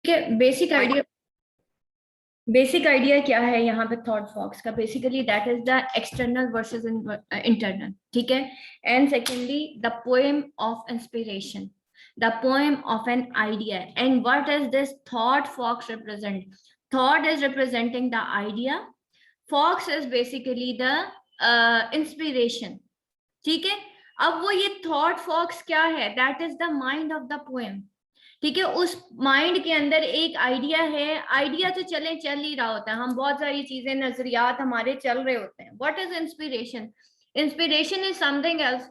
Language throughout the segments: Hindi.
है। बेसिक आइडिया क्या है यहाँ पे थॉट फॉक्स का? Basically that is the external versus internal, ठीक है। And secondly the poem of inspiration, the poem of an idea. And what is this thought fox represent? Thought is representing the idea, fox is basically the inspiration, ठीक है। अब वो ये थॉट फॉक्स क्या है? That is the mind of the poem, ठीक है। उस माइंड के अंदर एक आइडिया है, आइडिया तो चल ही रहा होता है, हम बहुत सारी चीजें, नजरियात हमारे चल रहे होते हैं। What is inspiration? Inspiration is something else.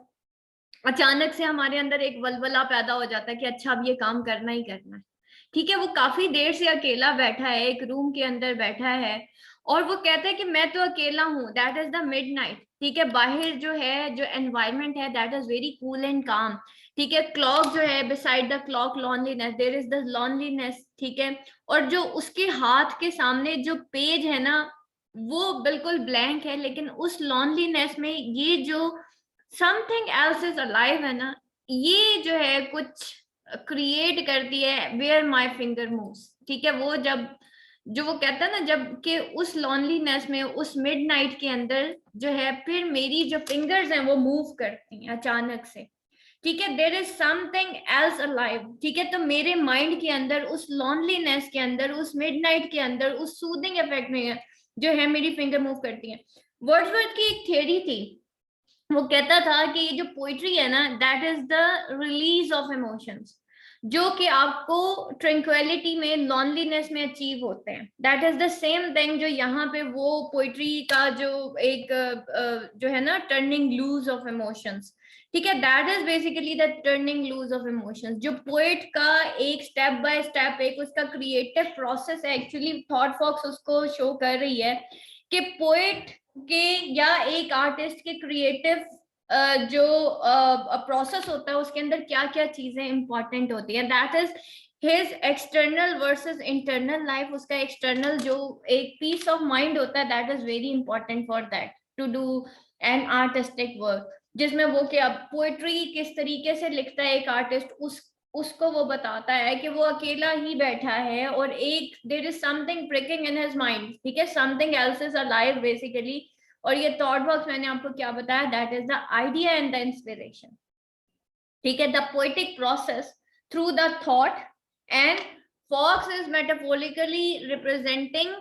अचानक से हमारे अंदर एक वलवला पैदा हो जाता है कि अच्छा अब ये काम करना ही करना है, ठीक है। वो काफी देर से अकेला बैठा है, एक रूम के अंदर बैठा है, और वो कहता है कि मैं तो अकेला हूँ। दैट इज द मिडनाइट, ठीक है। बाहर जो है, जो एनवायरमेंट है, that is very cool and calm, ठीक है। क्लॉक जो है, beside the clock loneliness, there is the loneliness, ठीक है। और जो उसके हाथ के सामने जो पेज है ना, वो बिल्कुल ब्लैंक है, लेकिन उस लॉनलीनेस में ये जो समथिंग एल्स इज अलाइव है ना, ये जो है कुछ क्रिएट करती है। वेयर माई फिंगर मूव्स, ठीक है। वो जब, जो वो कहता है ना, जब कि उस लॉनलीनेस में, उस मिडनाइट के अंदर जो है, फिर मेरी जो फिंगर्स हैं वो मूव करती हैं अचानक से, ठीक है। There is something else alive, ठीक है। तो मेरे माइंड के अंदर, उस लॉनलीनेस के अंदर, उस मिडनाइट के अंदर, उस सूदिंग इफेक्ट में जो है मेरी फिंगर मूव करती है। वर्ड्सवर्थ की एक थ्योरी थी, वो कहता था कि ये जो पोइट्री है ना, that is the release of emotions, जो कि आपको ट्रैंक्विलिटी में, लॉनलीनेस में अचीव होते हैं। That is the same thing जो यहाँ पे वो पोइट्री का जो एक जो है ना, टर्निंग लूज ऑफ इमोशंस, ठीक है। That is basically the turning loose of emotions, जो पोएट का एक स्टेप बाय स्टेप, एक उसका क्रिएटिव प्रोसेस है। एक्चुअली थॉट फॉक्स उसको शो कर रही है कि पोएट के या एक आर्टिस्ट के क्रिएटिव जो प्रोसेस होता है, उसके अंदर क्या क्या चीजें इंपॉर्टेंट होती है। That is his external versus internal life. उसका एक्सटर्नल जो एक पीस ऑफ माइंड होता है, that is very important for that to do an artistic work, जिसमें वो कि अब पोएट्री किस तरीके से लिखता है एक आर्टिस्ट, उसको वो बताता है कि वो अकेला ही बैठा है और एक there is something pricking in his mind, ठीक है। Something else is alive basically. और ये थॉट बॉक्स मैंने आपको क्या बताया? That is the idea and the inspiration, ठीक है। The poetic process through the thought, and fox is metaphorically representing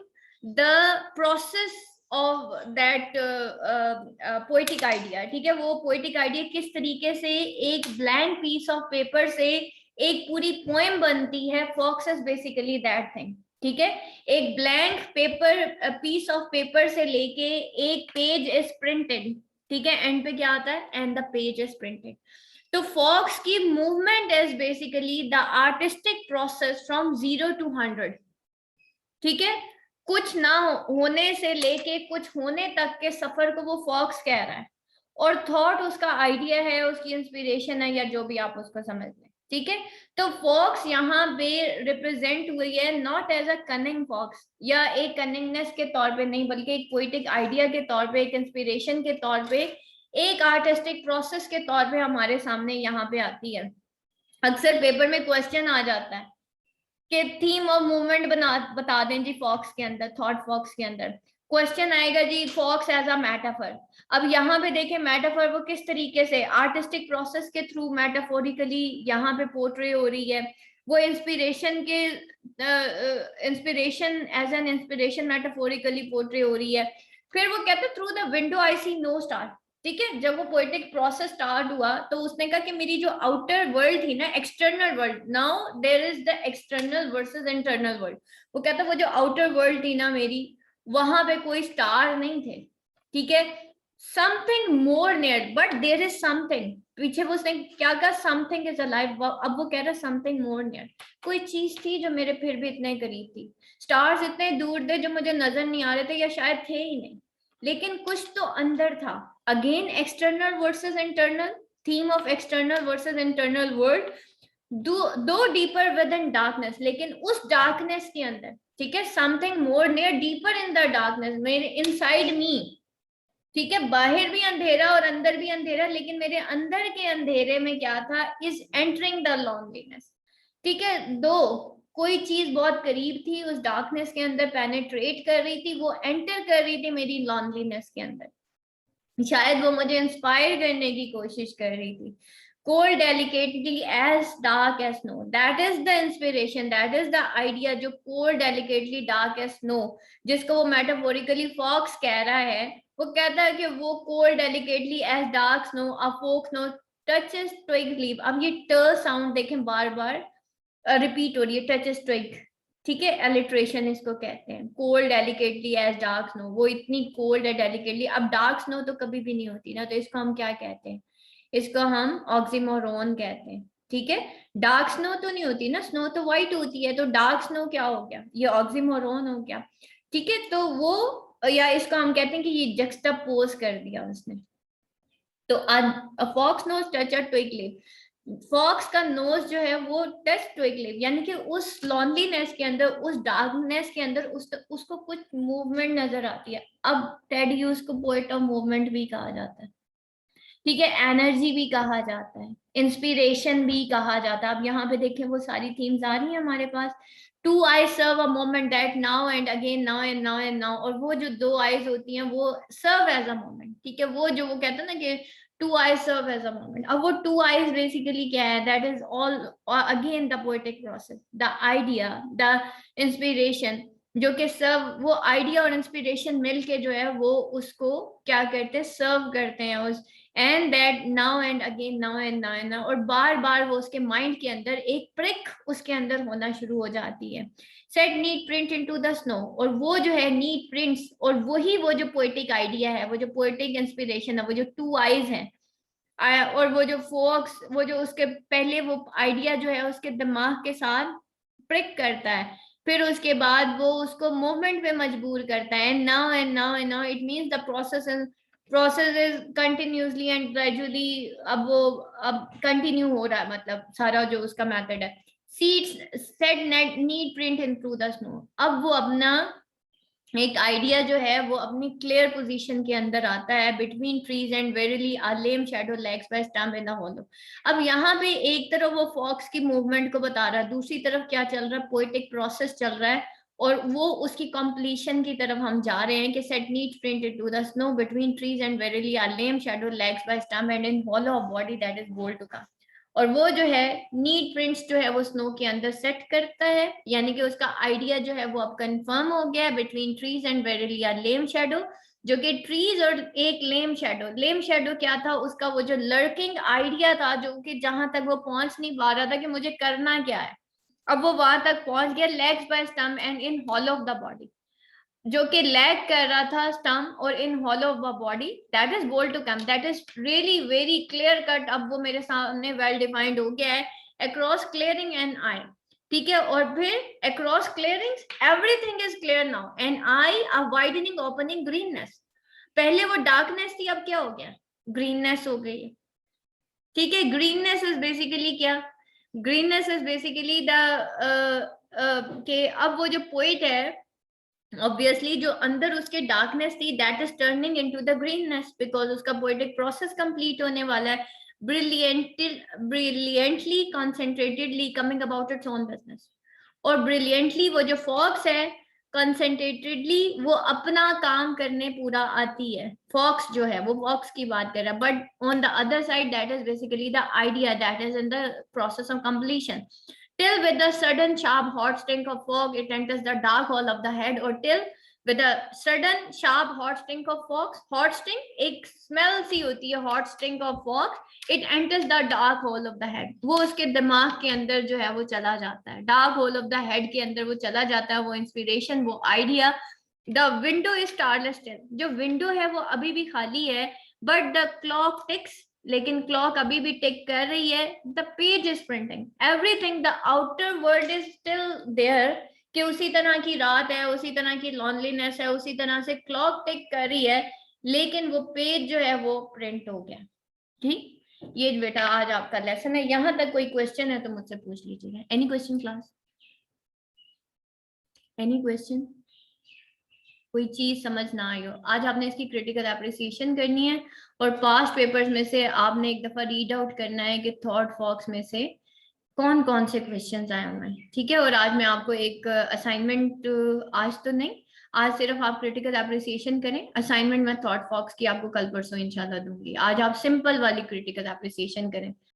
the process of that poetic idea, ठीक है। वो पोएटिक आइडिया किस तरीके से एक ब्लैंक पीस ऑफ पेपर से एक पूरी पोएम बनती है। Fox is basically that thing, ठीक है। एक blank paper, piece of paper से लेके एक पेज इज प्रिंटेड, ठीक है। एंड पे क्या आता है? And the page is printed. तो फॉक्स की movement is basically the artistic process from 0 to 100, ठीक है। कुछ ना होने से लेके कुछ होने तक के सफर को वो फॉक्स कह रहा है, और थॉट उसका आइडिया है, उसकी इंस्पिरेशन है, या जो भी आप उसको समझ लें, ठीक है। तो फॉक्स यहाँ पे रिप्रेजेंट हुई है not as a cunning fox, या एक कनिंगनेस के तौर पे नहीं, बल्कि एक पोइटिक आइडिया के तौर पे, एक इंस्पिरेशन के तौर पे, एक आर्टिस्टिक प्रोसेस के तौर पे हमारे सामने यहाँ पे आती है। अक्सर पेपर में क्वेश्चन आ जाता है कि थीम ऑफ मूवमेंट बता दें जी फॉक्स के अंदर, थॉट फॉक्स के अंदर क्वेश्चन आएगा जी फॉक्स एज अ मेटाफर। अब यहाँ पे देखें मेटाफर वो किस तरीके से आर्टिस्टिक प्रोसेस के थ्रू मेटाफोरिकली यहाँ पे पोर्ट्रे हो रही है। वो इंस्पिरेशन के inspiration as an inspiration metaphorically portray हो रही है। फिर वो कहते through the window I see no star, ठीक है। जब वो पोएटिक प्रोसेस स्टार्ट हुआ तो उसने कहा कि मेरी जो आउटर वर्ल्ड थी ना, external world, now there is the external versus internal world. वो कहता वो जो आउटर वर्ल्ड थी ना मेरी, वहां पे कोई स्टार नहीं थे, ठीक है। Something more near, but there is something, पीछे वो उसने क्या कहा? Something is alive. अब वो कह रहा समथिंग मोर नियर, कोई चीज थी जो मेरे फिर भी इतने करीब थी। स्टार्स इतने दूर थे जो मुझे नजर नहीं आ रहे थे, या शायद थे ही नहीं, लेकिन कुछ तो अंदर था। Again external versus internal, theme of external versus internal world. दो डीपर विद इन डार्कनेस, लेकिन उस डार्कनेस के अंदर, ठीक है, something more near deeper in the darkness, मेरे इनसाइड मी, ठीक है। बाहर भी अंधेरा और अंदर भी अंधेरा, लेकिन मेरे अंदर के अंधेरे में क्या था? इज एंटरिंग द लॉनलीनेस, ठीक है। दो कोई चीज बहुत करीब थी, उस डार्कनेस के अंदर पेनिट्रेट कर रही थी, वो एंटर कर रही थी मेरी लॉनलीनेस के अंदर, शायद वो मुझे इंस्पायर करने की कोशिश कर रही थी. Cold delicately as dark as snow, that is the inspiration, that is the idea. जो cold delicately dark as snow, जिसको वो मेटाफोरिकली फॉक्स कह रहा है, वो कहता है कि वो cold delicately as dark snow a folk snow touches twig leave. अब ये ट साउंड देखें बार बार रिपीट हो रही है, टचेस ट्विग. ठीक है, एलिट्रेशन इसको कहते हैं. Cold delicately as dark snow, वो इतनी कोल्ड है डेलिकेटली. अब डार्क स्नो तो कभी भी नहीं होती ना, तो इसको हम क्या कहते हैं, इसको हम ऑक्सीमोरोन कहते हैं. ठीक है, डार्क स्नो तो नहीं होती ना, स्नो तो व्हाइट होती है, तो डार्क स्नो क्या हो गया, ये ऑक्सीमोरोन हो गया. ठीक है, तो वो, या इसको हम कहते हैं कि ये जक्सटापोज कर दिया उसने. तो fox nose touch a twig leaf, fox का नोज जो है वो टच ट्विग लीफ, यानी कि उस लॉनलीनेस के अंदर, उस डार्कनेस के अंदर उसको कुछ मूवमेंट नजर आती है. अब टेड ह्यूज को पोएट ऑफ मूवमेंट भी कहा जाता है. ठीक है, एनर्जी भी कहा जाता है, इंस्पिरेशन भी कहा जाता है. अब यहाँ पे देखें वो सारी थीम्स आ रही हैं हमारे पास. Two eyes serve a moment that now and again, now and now and now. और वो जो दो आईज होती हैं वो सर्व एज अ मोमेंट. ठीक है, वो जो वो कहते हैं ना कि two eyes serve as a moment. अब वो टू आईज बेसिकली क्या है, that is all again the poetic process, the idea, the inspiration, जो कि सर्व, वो आइडिया और इंस्पिरेशन मिलके जो है वो उसको क्या करते हैं, सर्व करते हैं उस. And that now and again, now and now and now, और बार बार वो उसके माइंड के अंदर एक प्रिक उसके अंदर होना शुरू हो जाती है. Set neat print into the snow, और वो जो है नीट प्रिंट्स, और वही वो जो पोएटिक आइडिया है, वो जो पोएटिक इंस्पिरेशन है, वो जो टू आईज हैं, और वो जो फोक्स, वो जो उसके पहले वो आइडिया जो है उसके दिमाग के साथ प्रिक करता है, फिर उसके बाद वो उसको मूवमेंट पे मजबूर करता है. And now and now and now, it means the process is continuously and gradually. अब वो अब कंटिन्यू हो रहा है, मतलब सारा जो उसका मेथड है. Seeds set need print in through the snow, अब वो अपना एक आइडिया जो है वो अपनी क्लियर पोजीशन के अंदर आता है. Between trees and warily a lame shadow lags by stump in the hollow. अब यहाँ पे एक तरफ वो फॉक्स की मूवमेंट को बता रहा है, दूसरी तरफ क्या चल रहा है, पोएटिक प्रोसेस चल रहा है, और वो उसकी कंप्लीशन की तरफ हम जा रहे हैं कि set neat print into the snow between trees and warily a lame shadow lags by stump and in hollow of body that is gold to come. और वो जो है नीट प्रिंट्स जो है वो स्नो के अंदर सेट करता है, यानी कि उसका आइडिया जो है वो अब कंफर्म हो गया. Between trees and warily a lame shadow, जो कि ट्रीज और एक लेम शैडो क्या था, उसका वो जो लर्किंग आइडिया था, जो कि जहां तक वो पहुंच नहीं पा रहा था कि मुझे करना क्या है, अब वो वहां तक पहुंच गया. Legs by stump and in hall of the body, जो कि लैग कर रहा था स्टम्प और in hollow of the body, that is goal to come, that is really very clear cut. अब वो मेरे सामने वेल डिफाइंड हो गया है. अक्रॉस क्लियरिंग एंड आई, ठीक है, और फिर across clearing everything is clear now and I a widening opening greenness. पहले वो डार्कनेस थी, अब क्या हो गया, ग्रीननेस हो गई. ठीक है, ग्रीननेस इज बेसिकली क्या, ग्रीननेस इज बेसिकली द के अब वो जो पोइट है, ऑब्वियसली जो अंदर उसके डार्कनेस थी, that is turning into the greenness, because उसका पोएटिक प्रोसेस कंप्लीट होने वाला है. Brilliantly concentratedly coming about its own business, और ब्रिलियंटली वो जो फॉक्स है, कंसंट्रेटेडली वो अपना काम करने पूरा आती है. फॉक्स जो है वो फॉक्स की बात कर रहा है, but on the other side that is basically the idea that is in the process of completion. Till with the sudden sharp hot stink of fog it enters the dark hole of the head, or till with a sudden sharp hot stink of fog, hot stink एक smell सी होती है, hot stink of fog, it enters the dark hole of the head, वो उसके दिमाग के अंदर जो है वो चला जाता है, dark hole of the head के अंदर वो चला जाता है, वो इंस्पिरेशन, वो idea. The window is starless still, जो विंडो है वो अभी भी खाली है, but the clock ticks, लेकिन क्लॉक अभी भी टिक कर रही है. The page is printing everything, the outer world is still there, कि उसी तरह की रात है, उसी तरह की लॉनलीनेस है, उसी तरह से क्लॉक टिक कर रही है, लेकिन वो पेज जो है वो प्रिंट हो गया. ठीक, ये बेटा आज आपका लेसन है. यहां तक कोई क्वेश्चन है तो मुझसे पूछ लीजिएगा. Any question class, any question, कोई चीज समझ ना आई हो. आज आपने इसकी क्रिटिकल एप्रिसिएशन करनी है, और पास्ट पेपर्स में से आपने एक दफा रीड आउट करना है कि थॉट फॉक्स में से कौन कौन से क्वेश्चंस आए हुए हैं, ठीक है। और आज मैं आपको एक असाइनमेंट, आज तो नहीं, आज सिर्फ आप क्रिटिकल एप्रिसिएशन करें। असाइनमेंट मैं थॉट फॉक्स की आपको कल परसों इंशाल्लाह दूंगी। आज आप सिंपल वाली क्रिटिकल एप्रिसिएशन करें।